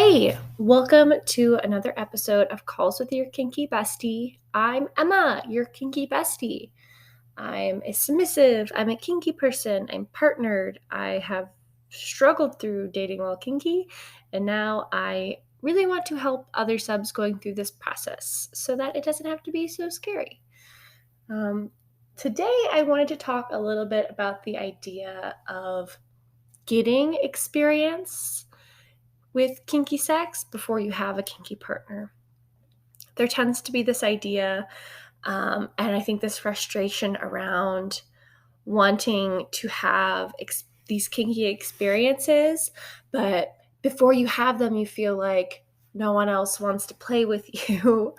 Hey, welcome to another episode of Calls with Your Kinky Bestie. I'm Emma, your kinky bestie. I'm a submissive, I'm a kinky person, I'm partnered, I have struggled through dating while kinky, and now I really want to help other subs going through this process so that it doesn't have to be so scary. Um, Today, I wanted to talk a little bit about the idea of getting experience with kinky sex before you have a kinky partner. There tends to be this idea, and I think this frustration around wanting to have these kinky experiences, but before you have them, you feel like no one else wants to play with you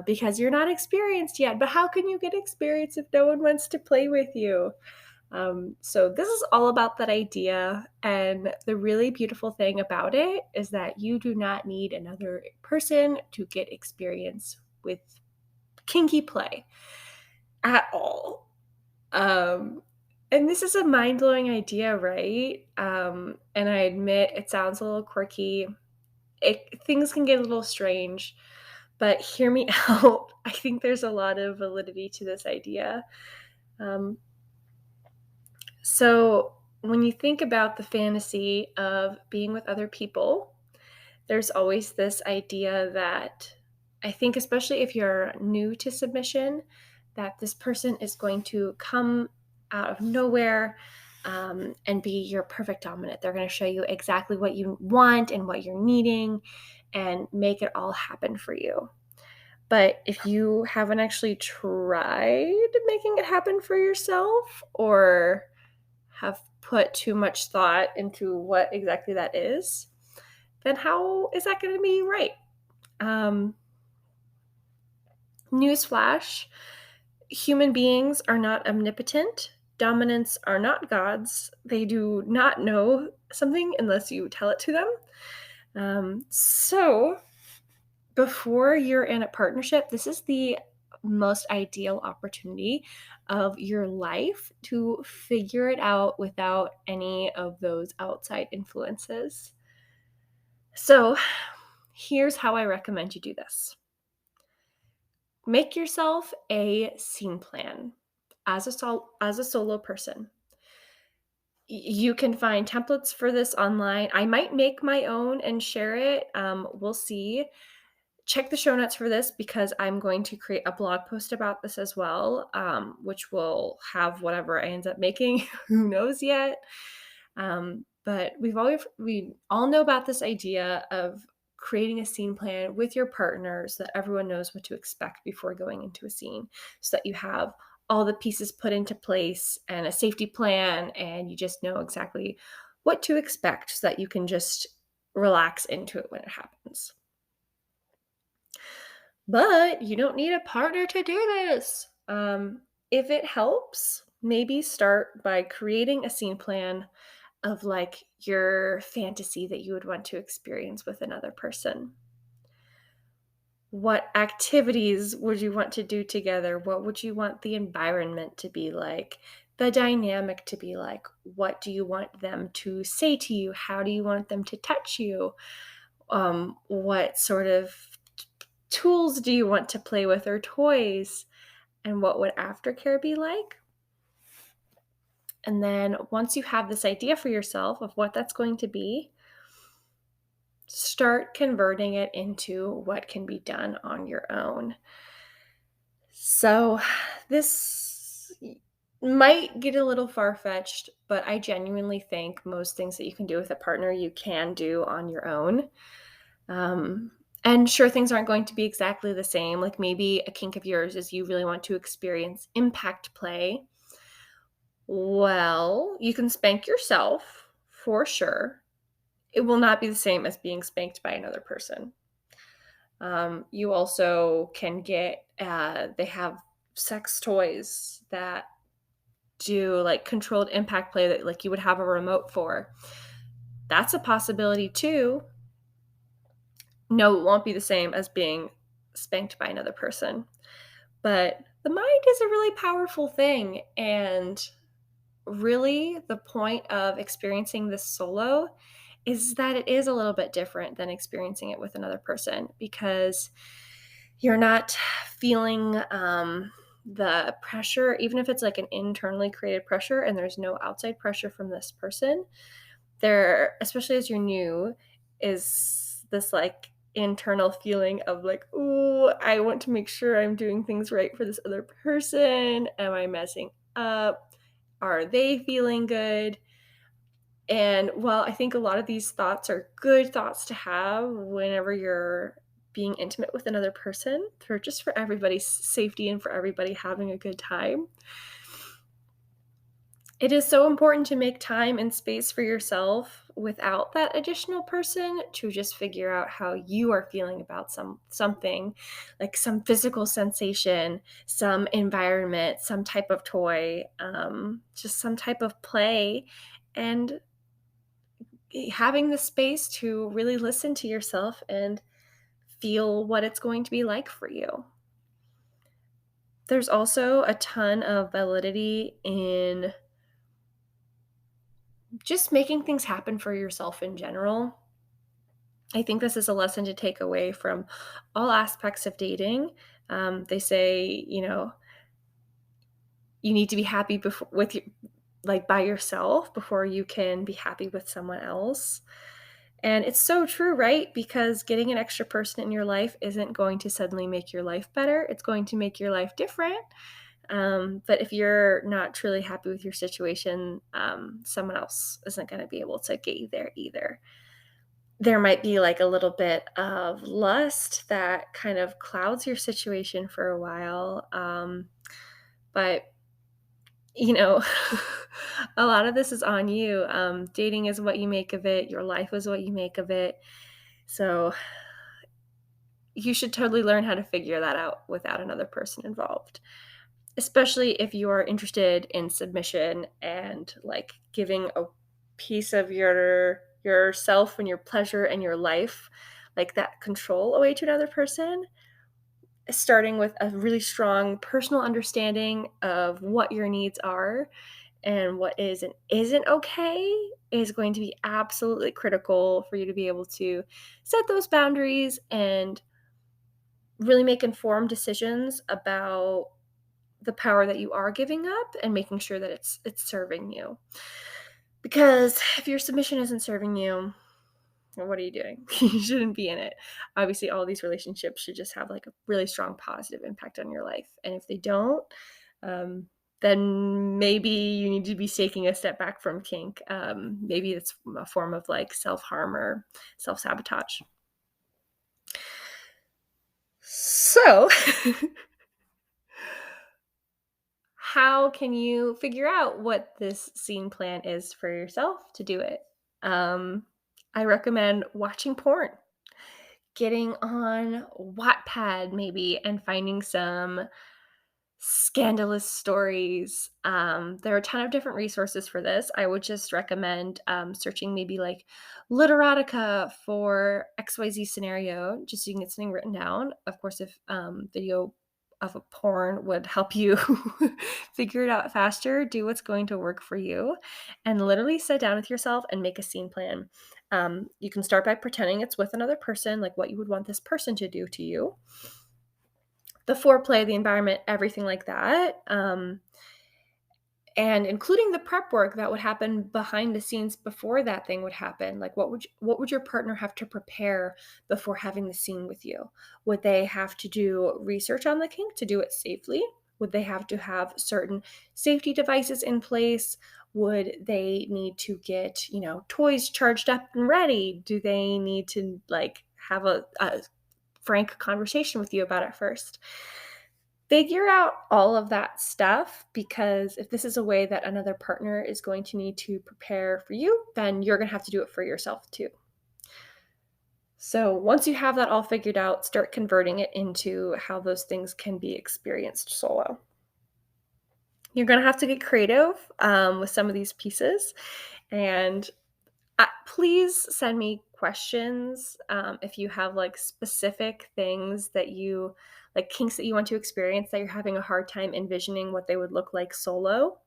because you're not experienced yet. But how can you get experience if no one wants to play with you? So this is all about that idea. And the really beautiful thing about it is that you do not need another person to get experience with kinky play at all. Um, and this is a mind-blowing idea, right? And I admit it sounds a little quirky. Things can get a little strange, but hear me out. I think there's a lot of validity to this idea. Um, So, when you think about the fantasy of being with other people, there's always this idea that I think, especially if you're new to submission, that this person is going to come out of nowhere and be your perfect dominant. They're going to show you exactly what you want and what you're needing and make it all happen for you. But if you haven't actually tried making it happen for yourself or have put too much thought into what exactly that is, then how is that going to be right? Um, Newsflash, human beings are not omnipotent. Dominants are not gods. They do not know something unless you tell it to them. So before you're in a partnership, this is the most ideal opportunity of your life to figure it out without any of those outside influences. So, here's how I recommend you do this. Make yourself a scene plan as a solo person. You can find templates for this online. I might make my own and share it. We'll see. Check the show notes for this because I'm going to create a blog post about this as well, which will have whatever I end up making. Who knows yet? But we all know about this idea of creating a scene plan with your partner so that everyone knows what to expect before going into a scene, so that you have all the pieces put into place and a safety plan, and you just know exactly what to expect so that you can just relax into it when it happens. But you don't need a partner to do this. If it helps, maybe start by creating a scene plan of like your fantasy that you would want to experience with another person. What activities would you want to do together? What would you want the environment to be like? The dynamic to be like? What do you want them to say to you? How do you want them to touch you? What sort of tools do you want to play with or toys? And what would aftercare be like? And then once you have this idea for yourself of what that's going to be, start converting it into what can be done on your own. So this might get a little far-fetched, but I genuinely think most things that you can do with a partner, you can do on your own. And sure, things aren't going to be exactly the same. Like maybe a kink of yours is you really want to experience impact play. Well, you can spank yourself for sure. It will not be the same as being spanked by another person. You also can get, they have sex toys that do like controlled impact play that like you would have a remote for. That's a possibility too. No, it won't be the same as being spanked by another person. But the mind is a really powerful thing. And really, the point of experiencing this solo is that it is a little bit different than experiencing it with another person, because you're not feeling the pressure, even if it's like an internally created pressure and there's no outside pressure from this person. There, especially as you're new, is this like internal feeling of like, "Ooh, I want to make sure I'm doing things right for this other person. Am I messing up? Are they feeling good?" And while I think a lot of these thoughts are good thoughts to have whenever you're being intimate with another person, for just for everybody's safety and for everybody having a good time, it is so important to make time and space for yourself without that additional person, to just figure out how you are feeling about something, like some physical sensation, some environment, some type of toy, just some type of play, and having the space to really listen to yourself and feel what it's going to be like for you. There's also a ton of validity in just making things happen for yourself in general. I think this is a lesson to take away from all aspects of dating. They say, you need to be happy before with you, like by yourself, before you can be happy with someone else. And it's so true, right? Because getting an extra person in your life isn't going to suddenly make your life better. It's going to make your life different. But if you're not truly happy with your situation, someone else isn't going to be able to get you there either. There might be like a little bit of lust that kind of clouds your situation for a while. But you know, a lot of this is on you. Dating is what you make of it. Your life is what you make of it. So you should totally learn how to figure that out without another person involved, especially if you are interested in submission and like giving a piece of yourself and your pleasure and your life, like that control away to another person. Starting with a really strong personal understanding of what your needs are and what is and isn't okay is going to be absolutely critical for you to be able to set those boundaries and really make informed decisions about the power that you are giving up and making sure that it's serving you. Because if your submission isn't serving you, well, what are you doing? You shouldn't be in it. Obviously, all these relationships should just have like a really strong positive impact on your life. And if they don't, um, then maybe you need to be taking a step back from kink. Maybe it's a form of like self-harm or self-sabotage. So, how can you figure out what this scene plan is for yourself to do it? Um, I recommend watching porn, getting on Wattpad maybe, and finding some scandalous stories. There are a ton of different resources for this. I would just recommend searching maybe like Literotica for XYZ scenario, just so you can get something written down. Of course, if video of a porn would help you figure it out faster, do what's going to work for you, and literally sit down with yourself and make a scene plan. You can start by pretending it's with another person, like what you would want this person to do to you, the foreplay, the environment, everything like that. And including the prep work that would happen behind the scenes before that thing would happen. Like what would your partner have to prepare before having the scene with you? Would they have to do research on the kink to do it safely? Would they have to have certain safety devices in place? Would they need to get, toys charged up and ready? Do they need to like have a frank conversation with you about it first? Figure out all of that stuff, because if this is a way that another partner is going to need to prepare for you, then you're going to have to do it for yourself too. So once you have that all figured out, start converting it into how those things can be experienced solo. You're going to have to get creative with some of these pieces, and please send me questions if you have like specific things that you like, kinks that you want to experience that you're having a hard time envisioning what they would look like solo.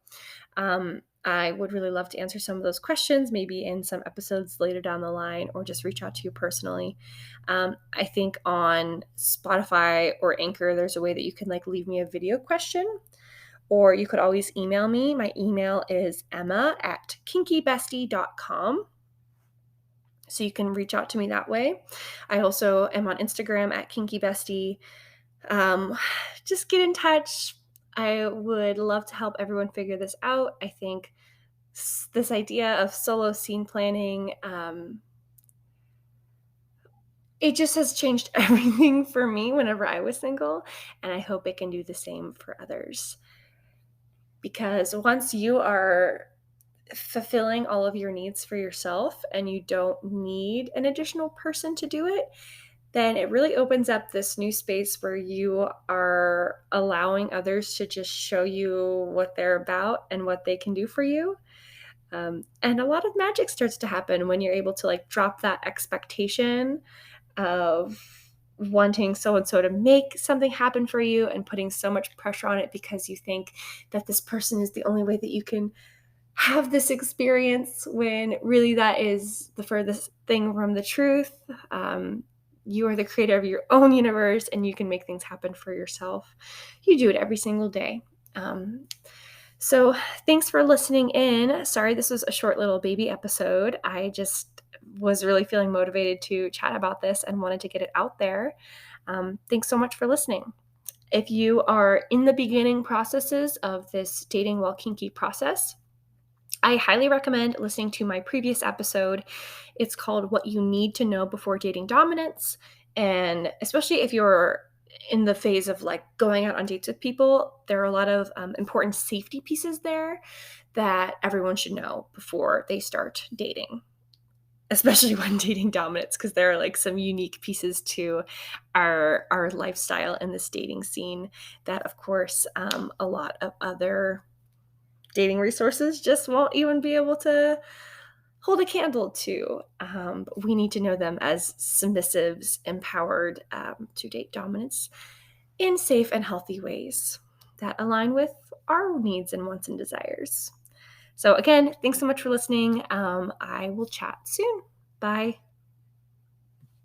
I would really love to answer some of those questions, maybe in some episodes later down the line, or just reach out to you personally. I think on Spotify or Anchor, there's a way that you can like leave me a video question, or you could always email me. My email is emma@kinkybestie.com. So you can reach out to me that way. I also am on Instagram at kinkybestie. Just get in touch. I would love to help everyone figure this out. I think this idea of solo scene planning, it just has changed everything for me whenever I was single, and I hope it can do the same for others. Because once you are fulfilling all of your needs for yourself and you don't need an additional person to do it, then it really opens up this new space where you are allowing others to just show you what they're about and what they can do for you. And a lot of magic starts to happen when you're able to like drop that expectation of wanting so and so to make something happen for you and putting so much pressure on it because you think that this person is the only way that you can have this experience, when really that is the furthest thing from the truth. You are the creator of your own universe and you can make things happen for yourself. You do it every single day. So thanks for listening in. Sorry, this was a short little baby episode. I just was really feeling motivated to chat about this and wanted to get it out there. Thanks so much for listening. If you are in the beginning processes of this dating while kinky process, I highly recommend listening to my previous episode. It's called What You Need to Know Before Dating Dominance. And especially if you're in the phase of like going out on dates with people, there are a lot of important safety pieces there that everyone should know before they start dating, especially when dating dominance, because there are like some unique pieces to our lifestyle in this dating scene that, of course, a lot of other dating resources just won't even be able to hold a candle to. But we need to know them as submissives, empowered to date dominance in safe and healthy ways that align with our needs and wants and desires. So again, thanks so much for listening. I will chat soon. Bye.